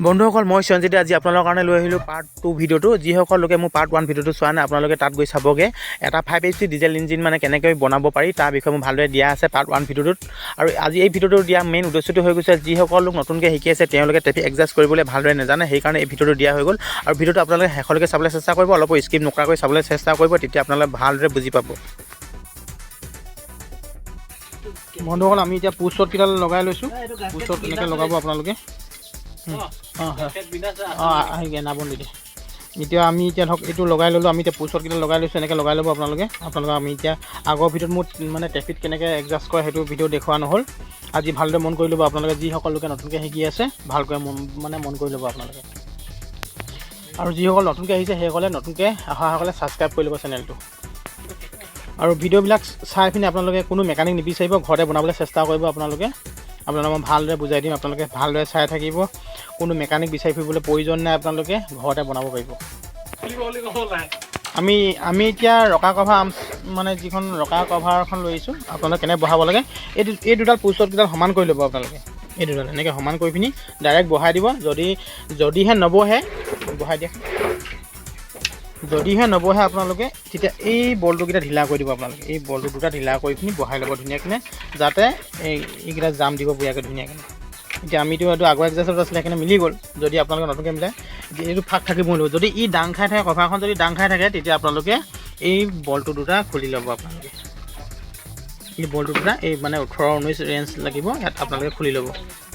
বন্ধুসকল মই সঞ্জিত আজি আপোনালোকৰ কাৰণে লৈ আহিলোঁ পাৰ্ট 2 ভিডিঅ'টো যিসকল লোকে মোৰ পাৰ্ট 1 ভিডিঅ'টো চোৱা নাই আপোনালোকে তাত গৈ চাবগৈ এটা 5 HP ডিজেল ইঞ্জিন মানে কেনেকৈ বনাব পাৰি তাৰ বিষয়ে মই ভালদৰে দিয়া আছে পাৰ্ট 1 ভিডিঅ'টোত আৰু আজি এই ভিডিঅ'টো দিয়া মেইন উদ্দেশ্যটো হৈ গৈছে যিসকল লোক নতুনকৈ শিকি আছে তেওঁলোকে ট্ৰেফিক এডজাষ্ট কৰিবলৈ ভালদৰে নাজানে সেইকাৰণে এই ভিডিঅ'টো দিয়া হৈ গ'ল আৰু ভিডিঅ'টো আপোনালোকে শেষলৈকে চাবলৈ চেষ্টা কৰিব অলপ স্কিপ নকৰাকৈ চাবলৈ চেষ্টা কৰিব তেতিয়া আপোনালোকে ভালদৰে বুজি পাব বন্ধুসকল আমি এতিয়া পুষ্টত কেইডাল লগাই লৈছোঁ পুষ্টত এনেকৈ লগাব আপোনালোকে আহি নাবন দি এতিয়া আমি এতিয়া ধৰক এইটো লগাই ল'লোঁ আমি এতিয়া পুষ্টত কেইটা লগাই লৈছোঁ এনেকৈ লগাই ল'ব আপোনালোকে আমি এতিয়া আগৰ ভিডিঅ'ত মোৰ মানে ট্ৰেফিক কেনেকৈ এডজাষ্ট কৰে সেইটো ভিডিঅ' দেখুওৱা নহ'ল আজি ভালদৰে মন কৰি ল'ব আপোনালোকে যিসকল লোকে নতুনকৈ শিকি আছে ভালকৈ মন কৰি ল'ব আপোনালোকে আৰু যিসকল নতুনকৈ আহিছে সেইসকলে নতুনকৈ অহাসকলে ছাবস্ক্ৰাইব কৰি ল'ব চেনেলটো আৰু ভিডিঅ'বিলাক চাই পিনে আপোনালোকে কোনো মেকানিক নিবিচাৰিব ঘৰতে বনাবলৈ চেষ্টা কৰিব আপোনালোকে মই ভালদৰে বুজাই দিম আপোনালোকে ভালদৰে চাই থাকিব কোনো মেকানিক বিচাৰি ফুৰিবলৈ প্ৰয়োজন নাই আপোনালোকে ঘৰতে বনাব পাৰিব আমি এতিয়া ৰকা কভাৰ মানে যিখন ৰকা কভাৰখন লৈছোঁ আপোনালোকে কেনেকৈ বহাব লাগে এই দুডাল পুষ্টত কেইডাল সমান কৰি ল'ব আপোনালোকে এই দুডাল এনেকৈ সমান কৰি পিনি ডাইৰেক্ট বহাই দিব যদিহে নবহে বহাই দিয়ে যদিহে নবহে আপোনালোকে তেতিয়া এই বলটোকেইটা ঢিলা কৰি দিব আপোনালোকে এই বলটো দুটা ঢিলা কৰি পিনি বহাই ল'ব ধুনীয়াকৈ যাতে এইকেইটা জাম দিব বঢ়িয়াকৈ ধুনীয়াকৈ এতিয়া আমিতো এইটো আগৰ এডজাষ্টত আছিলে সেইকাৰণে মিলি গ'ল যদি আপোনালোকে নতুনকৈ মিলাই এইটো ফাঁক থাকিব লাগিব যদি ই ডাং খাই থাকে কভাৰখন যদি ডাং খাই থাকে তেতিয়া আপোনালোকে এই বলটো দুটা খুলি ল'ব আপোনালোকে এই বলটো দুটা এই মানে 18-19 ৰেঞ্জ লাগিব ইয়াত আপোনালোকে খুলি ল'ব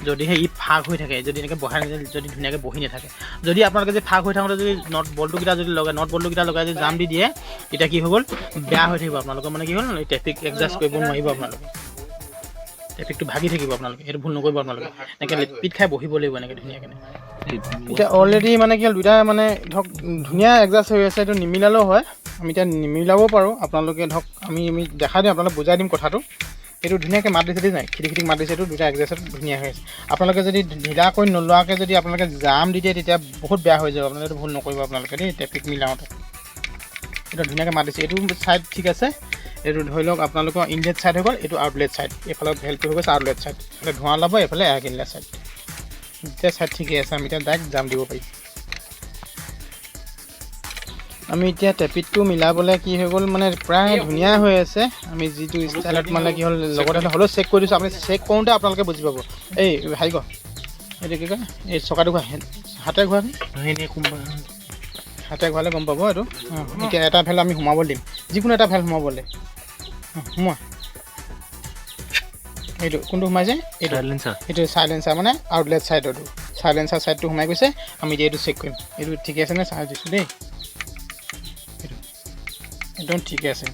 যদিহে ই ফাঁক হৈ থাকে যদি এনেকৈ বহাই যদি ধুনীয়াকৈ বহি নাথাকে যদি আপোনালোকে যদি ফাঁক হৈ থাকোঁতে যদি নট বলটোকেইটা যদি লগাই যদি জাম দি দিয়ে তেতিয়া কি হৈ গ'ল বেয়া হৈ থাকিব আপোনালোকৰ মানে কি হ'ল ট্ৰেফিক এডজাষ্ট কৰিব নোৱাৰিব আপোনালোকে ট্ৰেফিকটো ভাগি থাকিব আপোনালোকে সেইটো ভুল নকৰিব আপোনালোকে এনেকৈ পিট খাই বহিব লাগিব এনেকৈ ধুনীয়াকৈ এতিয়া অলৰেডি মানে কি হ'ল দুটা মানে ধৰক ধুনীয়া এডজাষ্ট হৈ আছে এইটো নিমিলালেও হয় আমি এতিয়া নিমিলাবও পাৰোঁ আপোনালোকে ধৰক আমি দেখাই দিম আপোনালোকে বুজাই দিম কথাটো এইটো ধুনীয়াকৈ মাত দিছে নাই খিৰিক মাত দিছে এইটো দুটা এডজাষ্ট ধুনীয়া হৈ আছে আপোনালোকে যদি ঢিলা কৰি নোলোৱাকৈ যদি আপোনালোকে জাম দি দিয়ে তেতিয়া বহুত বেয়া হৈ যাব আপোনালোকে এইটো ভুল নকৰিব আপোনালোকে দেই ট্ৰেফিক মিলাওঁতে এইটো ধুনীয়াকৈ মাত দিছে এইটো ছাইড ঠিক আছে এইটো ধৰি লওক আপোনালোকৰ ইনলেট ছাইড হৈ গ'ল এইটো আউটলেট ছাইড এইফালে ভেলটো হৈ গৈছে আউটলেট ছাইড এইফালে ধোঁৱা ওলাব এইফালে এয়াৰ ইনলেট ছাইড এতিয়া ছাইড ঠিকেই আছে আমি এতিয়া ডাইৰেক্ট জাম দিব পাৰিম আমি এতিয়া ট্ৰেফিকটো মিলাবলৈ কি হৈ গ'ল মানে প্ৰায় ধুনীয়া হৈ আছে আমি যিটো ষ্টাইলত মানে কি হ'ল লগতে হ'লেও চেক কৰি দিছোঁ আপুনি চেক কৰোঁতে আপোনালোকে বুজি পাব এই হেৰি কয় এইটো কি কয় এই চকাটো হাতে ঘূৰাচোন হাতে ঘূৰালে গম পাব এইটো এতিয়া এটা ভেল আমি সোমাব দিম যিকোনো এটা ভেল সোমাবলৈ সোমোৱা এইটো কোনটো সোমাইছে এইটো চাইলেঞ্চাৰ মানে আউটলেট ছাইডৰটো চাইলেঞ্চাৰ ছাইডটো সোমাই গৈছে আমি এতিয়া এইটো চেক কৰিম এইটো ঠিকে আছে নে চাই দিছোঁ দেই একদম ঠিকে আছে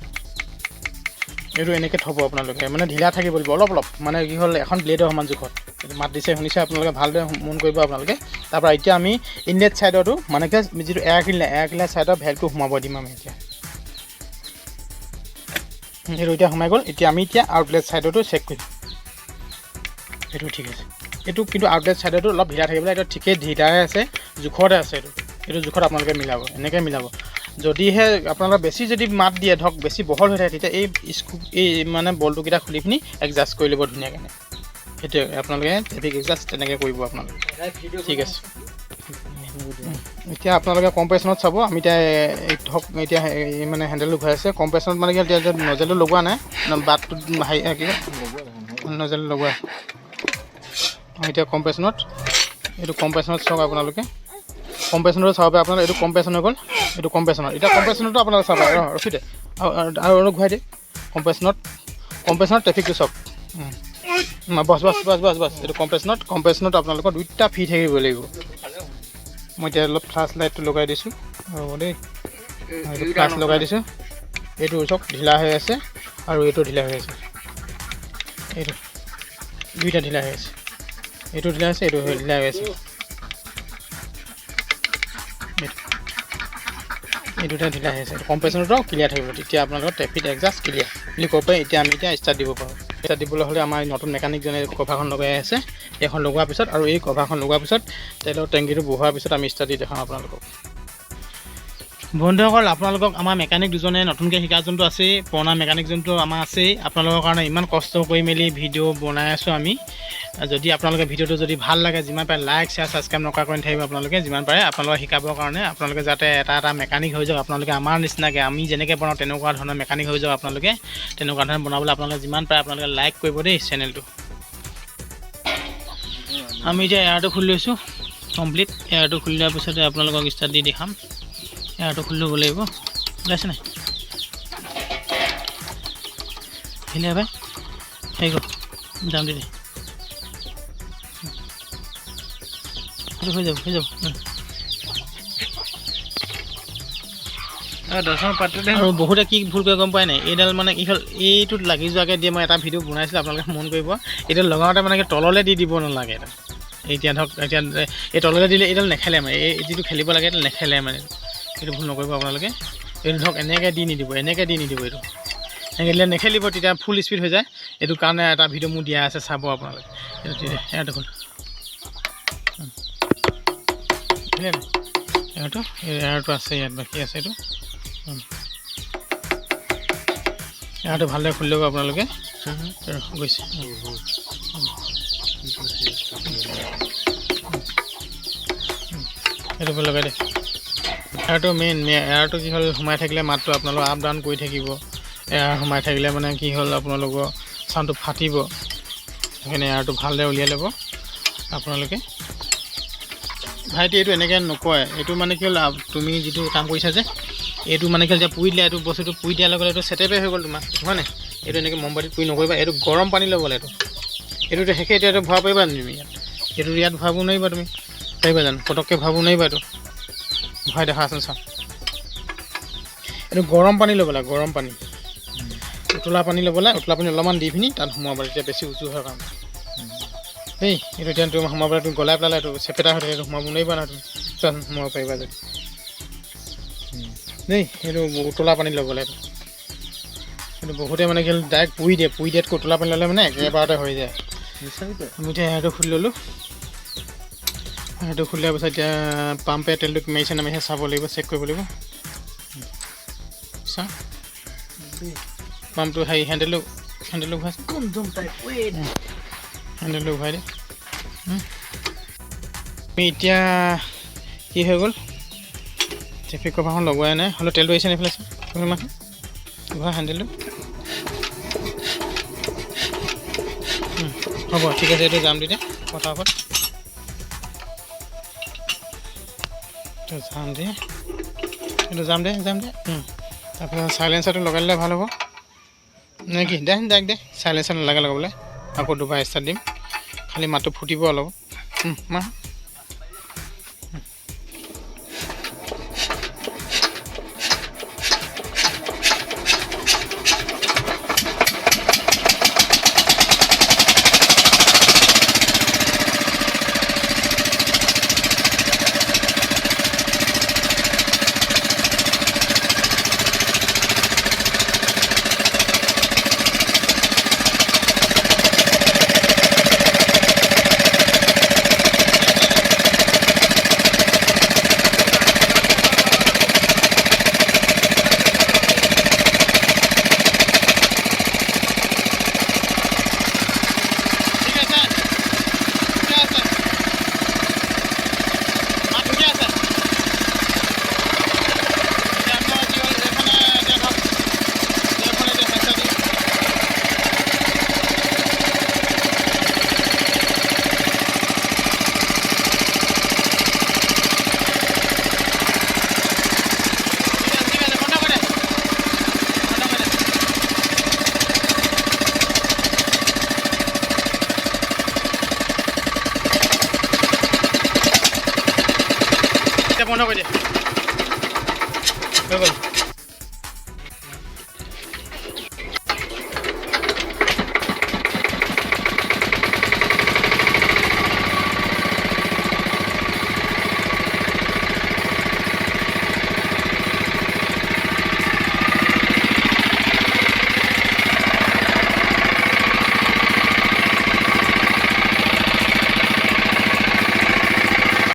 এইটো এনেকৈ থ'ব আপোনালোকে মানে ঢিলা থাকিব লাগিব অলপ মানে কি হ'ল এখন ব্লেডৰ সমান জোখত এইটো মাত দিছে শুনিছে আপোনালোকে ভালদৰে মন কৰিব আপোনালোকে তাৰপৰা এতিয়া আমি ইনলেট ছাইডৰটো মানে কি যিটো এয়াৰ ক্লিনাৰ ছাইডৰ ভেলটো সোমাব দিম আমি এতিয়া সেইটো এতিয়া সোমাই গ'ল এতিয়া আমি আউটলেট ছাইডতো চেক কৰিম এইটো ঠিক আছে এইটো কিন্তু আউটলেট ছাইডতো অলপ ঢিলা থাকিবলৈ এইটো ঠিকেই ঢিলাই আছে জোখতে আছে এইটো জোখত আপোনালোকে মিলাব এনেকৈ মিলাব যদিহে আপোনালোকে বেছি যদি মাত দিয়ে ধৰক বেছি বহল হৈ থাকে তেতিয়া এই মানে বলটোকেইটা খুলি পিনি এডজাষ্ট কৰি ল'ব ধুনীয়াকৈ সেইটোৱে আপোনালোকে ট্ৰেফিক এডজাষ্ট তেনেকৈ কৰিব আপোনালোকে ঠিক আছে এতিয়া আপোনালোকে কম্প্ৰেছনত চাব আমি এতিয়া ধৰক এতিয়া মানে হেণ্ডেলটো ঘূৰাই আছে কম্প্ৰেছনত মানে কি এতিয়া নজেলটো লগোৱা নাই বাটটো হেৰি নজেল লগোৱা এতিয়া কম্প্ৰেছনত এইটো কম্প্ৰেছনত চাওক আপোনালোকে কম্প্ৰেছনটো চাব পাৰে আপোনালোকে এইটো কম্প্ৰেছন হৈ গ'ল এইটো কম্প্ৰেছনত এতিয়া কম্প্ৰেছনতো আপোনালোকে চাব পাৰে ৰখি দে আৰু ঘূৰাই দিয়ে কম্প্ৰেছনত ট্ৰেফিকটো চাওক বছ এইটো কম্প্ৰেছনত আপোনালোকৰ দুইটা ফ্ৰী থাকিব লাগিব মই এতিয়া অলপ ফ্লাছ লাইটটো লগাই দিছোঁ ৰ'ব দেই এইটো ফ্লাছ লগাই দিছোঁ এইটো চাওক ঢিলা হৈ আছে আৰু এইটো ঢিলা হৈ আছে এইটো দুইটা ঢিলা হৈ আছে এইটো ঢিলা আছে এইটো ঢিলা হৈ আছে এই দুটা ঢিলা হৈ আছে কম্প্ৰেছনতো ক্লিয়াৰ থাকিব তেতিয়া আপোনালোকৰ ট্ৰেফিক এডজাষ্ট ক্লিয়াৰ বুলি ক'ব পাৰি এতিয়া আমি ষ্টাৰ্ট দিব পাৰোঁ ষ্টাৰ্ট দিবলৈ হ'লে আমাৰ নতুন মেকানিকজনে কভাৰখন লগাই আছে এইখন লগোৱাৰ পিছত আৰু এই কভাৰখন লগোৱাৰ পিছত তেলৰ টেংকিটো বহোৱাৰ পিছত আমি ষ্টাৰ্ট দি দেখাম আপোনালোকক বন্ধুসকল আপোনালোকক আমাৰ মেকানিক দুজনে নতুনকৈ শিকা যোনটো আছেই, পুৰণা মেকানিক যোনটো আমাৰ আছেই, আপোনালোকৰ কাৰণে ইমান কষ্ট কৰি মেলি ভিডিঅ' বনাই আছোঁ আমি। যদি আপোনালোকে ভিডিঅ'টো যদি ভাল লাগে, যিমান পাৰে লাইক শ্বেয়াৰ ছাবস্ক্ৰাইব নকৰাকৈ নাথাকিব আপোনালোকে। যিমান পাৰে আপোনালোকে শিকাবৰ কাৰণে, আপোনালোকে যাতে এটা মেকানিক হৈ যাওক, আপোনালোকে আমাৰ নিচিনাকৈ আমি যেনেকৈ বনাওঁ তেনেকুৱা ধৰণৰ মেকানিক হৈ যাওক আপোনালোকে। তেনেকুৱা ধৰণে বনাবলৈ আপোনালোকে যিমান পাৰে আপোনালোকে লাইক কৰিব দেই চেনেলটো। আমি এতিয়া এয়াৰটো খুলি লৈছোঁ কমপ্লিট। এয়াৰটো খুলি লোৱাৰ পিছতে আপোনালোকক ষ্টাৰ্ট দি দেখাম। এয়াৰটো খুলি ল'ব লাগিব, ওলাইছে নাই আহিলে ভাই, হৈ গ'ল যাম দিদি, হৈ যাব আৰু বহুতে কি ভুল কৰে গম পায় নাই, এইডাল মানে কি হ'ল এইটোত লাগি যোৱাকৈ দিয়ে। মই এটা ভিডিঅ' বনাইছিলোঁ, আপোনালোকে মন কৰিব। এইডাল লগাওঁতে মানে কি তললৈ দি দিব নালাগে। এটা এতিয়া ধৰক এতিয়া এই তললৈ দিলে এইডাল নেখেলে মানে, এই যিটো খেলিব লাগে এইডাল নেখেলে মানে। এইটো ভুল নকৰিব আপোনালোকে। এইটো ধৰক এনেকৈ দি নিদিব, এনেকৈ দি নিদিব। এইটো এনেকৈ দিলে নেখেলিব, তেতিয়া ফুল স্পীড হৈ যায়। এইটো কাৰণে এটা ভিডিঅ' মোৰ দিয়া আছে, চাব আপোনালোকে। এইটো এয়াৰটো খোল, এয়াৰটো আছে ইয়াত, বাকী আছে এইটো। এয়াৰটো ভালদৰে খুলি ল'ব আপোনালোকে। গৈছে এইটো লগাই দে। এয়াৰটো মেইন, এয়াৰটো কি হ'ল সোমাই থাকিলে মাতটো আপোনালোক আপ ডাউন কৰি থাকিব। এয়াৰ সোমাই থাকিলে মানে কি হ'ল আপোনালোকৰ চাউণ্ডটো ফাটিব। সেইকাৰণে এয়াৰটো ভালদৰে উলিয়াই ল'ব আপোনালোকে। ভাইটি এইটো এনেকৈ নকয়, এইটো মানে কি হ'ল তুমি যিটো কাম কৰিছা যে, এইটো মানে কি হ'ল যে পুৰি দিলে, এইটো বস্তুটো পুৰি দিয়াৰ লগে লগে এইটো চেটেপে হৈ গ'ল তোমাৰ, হয় নাই? এইটো এনেকৈ মমবাতিত পুৰি নকৰিবা, এইটো গৰম পানী ল'ব লাগে। এইটোতো শেষে, এতিয়া এইটো ভৰাব পাৰিবা তুমি ইয়াত? এইটো ইয়াত ভৰাব নোৱাৰিবা তুমি, পাৰিবা জানো? পটককৈ ভৰাব নোৱাৰিবা। এইটো ভৰাই দেখাচোন চাওঁ। এইটো গৰম পানী ল'ব লাগে, গৰম পানী, উতলা পানী ল'ব লাগে। উতলা পানী অলপমান দি পিনি তাত সোমাব লাগে, তেতিয়া বেছি উজু হয় কাৰণে দেই। এইটো এতিয়া তুমি সোমাব লাগে, তুমি গলাই পেলালে এইটো চেপেটা হৈ থাকে, এইটো সোমাব নোৱাৰিবা নহয় তুমি। চোৱা সোমাব পাৰিবা যদি দেই। এইটো উতলা পানী ল'ব লাগে। কিন্তু বহুতে মানে কি ডাইৰেক্ট পুৰি দিয়ে, পুৰি দিয়াতকৈ উতলা পানী ল'লে মানে একেবাৰতে হৈ যায়। আমি এতিয়া এয়াৰটো খুলি ল'লোঁ। এয়াৰটো খুলি লোৱাৰ পিছত এতিয়া পাম্পে তেলটো মাৰিছে নামাৰিছে চাব লাগিব, চেক কৰিব লাগিব। চাওঁ পাম্পটো হেৰি হেণ্ডেলটো ঘূৰাই, হেণ্ডেলটো ঘূৰাই দে। এতিয়া কি হৈ গ'ল, ট্ৰেফিক কভাৰখন লগোৱাই নাই, হ'লেও তেলটো আহিছে এইফালে মানুহ ঘূৰা হেণ্ডেলটো। হ'ব ঠিক আছে, এইটো যাম তেতিয়া পথাৰত যাম দে, এইটো যাম দে তাৰপিছত চাইলেঞ্চাৰটো লগাই দিলে ভাল হ'ব নে কি? দে চাইলেঞ্চাৰ নালাগে লগাবলৈ, আকৌ দুবাৰ ষ্টাৰ্ট দিম, খালি মাতটো ফুটিব অলপ। মা বন্ধ কৰি দিয়ে, হৈ গ'ল।